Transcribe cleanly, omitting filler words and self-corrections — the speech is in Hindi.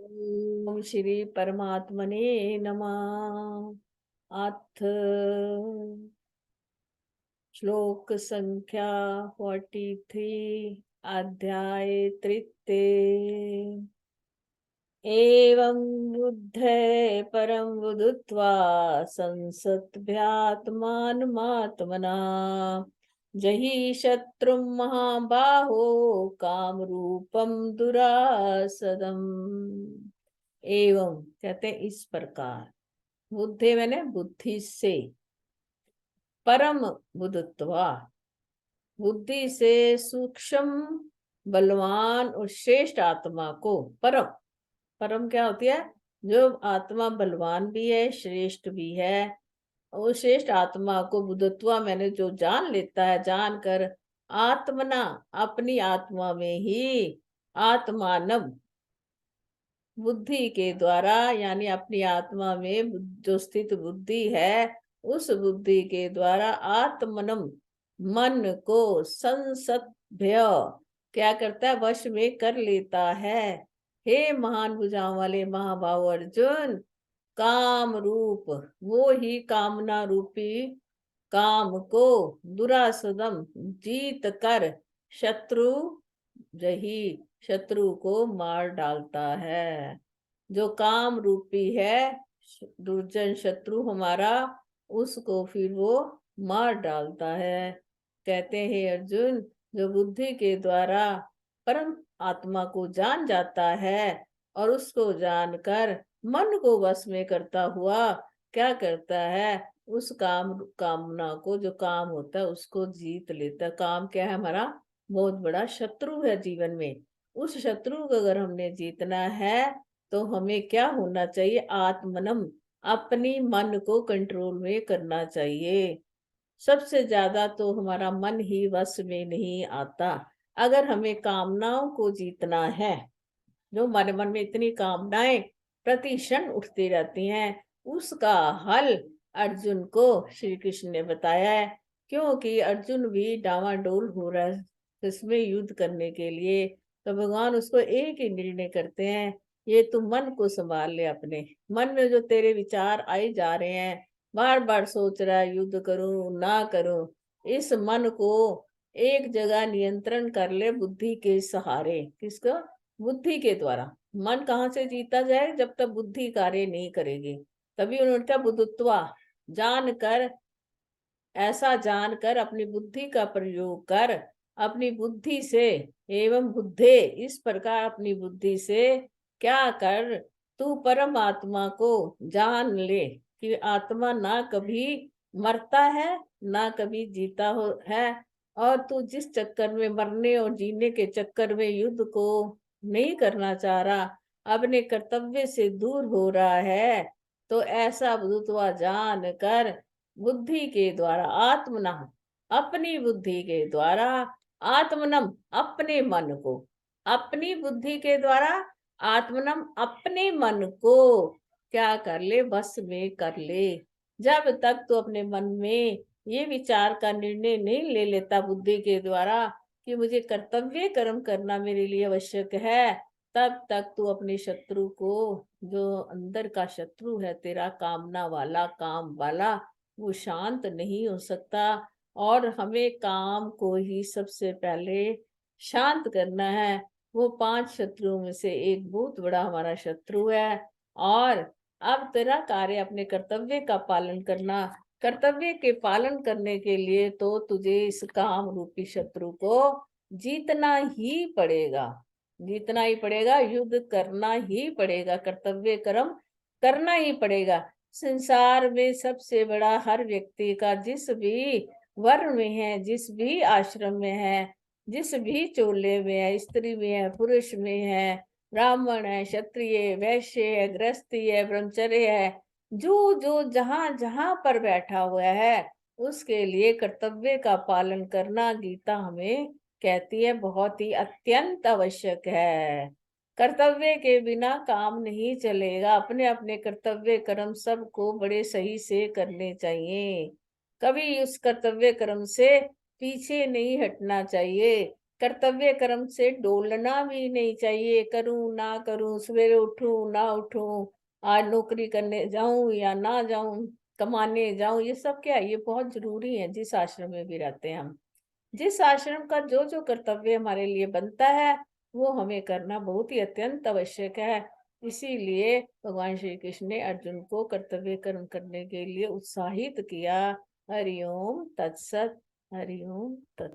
ओम श्री परमात्मने नमः। अथ श्लोक संख्या 43 अध्याय तृतीय। एवं बुद्धे परम बुद्धत्वा संसद्भ्यात्मात्मना जहि शत्रुं महाबाहो काम रूपम दुरासदम। एवं कहते हैं इस प्रकार, बुद्धि मैंने बुद्धि से, परम बुद्धत्वा बुद्धि से सूक्ष्म बलवान और श्रेष्ठ आत्मा को, परम परम क्या होती है? जो आत्मा बलवान भी है श्रेष्ठ भी है, और श्रेष्ठ आत्मा को बुद्धत्वा मैंने जो जान लेता है, जानकर आत्मना अपनी आत्मा में ही, आत्मानम बुद्धि के द्वारा, यानी अपनी आत्मा में जो स्थित बुद्धि है उस बुद्धि के द्वारा आत्मनम मन को संसभ्य क्या करता है? वश में कर लेता है। हे महान भुजाओं वाले महाभाव अर्जुन, काम रूप वो ही कामना रूपी काम को दुरासदम जीत कर शत्रु जही शत्रु को मार डालता है। जो काम रूपी है दुर्जन शत्रु हमारा, उसको फिर वो मार डालता है। कहते हैं अर्जुन, जो बुद्धि के द्वारा परम आत्मा को जान जाता है और उसको जानकर मन को वश में करता हुआ क्या करता है? उस कामना को, जो काम होता है उसको जीत लेता है। काम क्या है? हमारा बहुत बड़ा शत्रु है जीवन में। उस शत्रु को अगर हमने जीतना है तो हमें क्या होना चाहिए? आत्मनम अपनी मन को कंट्रोल में करना चाहिए। सबसे ज्यादा तो हमारा मन ही वश में नहीं आता। अगर हमें कामनाओं को जीतना है, जो हमारे मन में इतनी कामनाएं प्रति क्षण उठती रहती हैं, उसका हल अर्जुन को श्री कृष्ण ने बताया है। क्योंकि अर्जुन भी डावाडोल हो रहा है इसमें युद्ध करने के लिए, तो भगवान उसको एक ही निर्णय करते हैं, ये तू मन को संभाल ले। अपने मन में जो तेरे विचार आए जा रहे हैं, बार बार सोच रहा है युद्ध करूं ना करूं, इस मन को एक जगह नियंत्रण कर ले बुद्धि के सहारे। किसको? बुद्धि के द्वारा। मन कहाँ से जीता जाए? जब तक बुद्धि कार्य नहीं करेगी। तभी उन्होंने क्या? बुद्धत्वा जानकर, ऐसा जानकर अपनी बुद्धि का प्रयोग कर, अपनी बुद्धि से, एवं बुद्धे इस प्रकार अपनी बुद्धि से क्या कर, तू परमात्मा को जान ले कि आत्मा ना कभी मरता है ना कभी जीता हो है। और तू जिस चक्कर में, मरने और जीने के चक्कर में युद्ध को नहीं करना चाह रहा, अपने कर्तव्य से दूर हो रहा है, तो ऐसा बुद्धत्वा जान कर बुद्धि के द्वारा आत्मना अपनी बुद्धि के द्वारा, आत्मनम अपने मन को, अपनी बुद्धि के द्वारा आत्मनम अपने मन को क्या कर ले? बस में कर ले। जब तक तो अपने मन में ये विचार का निर्णय नहीं ले लेता बुद्धि के द्वारा कि मुझे कर्तव्य कर्म करना मेरे लिए आवश्यक है, तब तक तू अपने शत्रु को, जो अंदर का शत्रु है तेरा कामना वाला, काम वाला, वो शांत नहीं हो सकता। और हमें काम को ही सबसे पहले शांत करना है। वो 5 शत्रुओं में से एक बहुत बड़ा हमारा शत्रु है। और अब तेरा कार्य अपने कर्तव्य का पालन करना। कर्तव्य के पालन करने के लिए तो तुझे इस काम रूपी शत्रु को जीतना ही पड़ेगा। जीतना ही पड़ेगा, युद्ध करना ही पड़ेगा, कर्तव्य कर्म करना ही पड़ेगा। संसार में सबसे बड़ा हर व्यक्ति का, जिस भी वर्ण में है, जिस भी आश्रम में है, जिस भी चोले में है, स्त्री में है, पुरुष में है, ब्राह्मण है, क्षत्रिय, वैश्य है, गृहस्थी है, ब्रह्मचर्य है, जो जो जहां जहां पर बैठा हुआ है, उसके लिए कर्तव्य का पालन करना गीता हमें कहती है बहुत ही अत्यंत आवश्यक है। कर्तव्य के बिना काम नहीं चलेगा। अपने अपने कर्तव्य कर्म सबको बड़े सही से करने चाहिए। कभी उस कर्तव्य कर्म से पीछे नहीं हटना चाहिए। कर्तव्य कर्म से डोलना भी नहीं चाहिए, करूं ना करूं, सवेरे उठूं ना उठूं, आज नौकरी करने जाऊं या ना जाऊं, कमाने जाऊं, ये सब क्या है? ये बहुत जरूरी है जिस आश्रम में भी रहते हैं हम। जिस आश्रम का जो जो कर्तव्य हमारे लिए बनता है वो हमें करना बहुत ही अत्यंत आवश्यक है। इसीलिए भगवान श्री कृष्ण ने अर्जुन को कर्तव्य कर्म करने के लिए उत्साहित किया। हरिओम तत्सत। हरिओम तत्सत।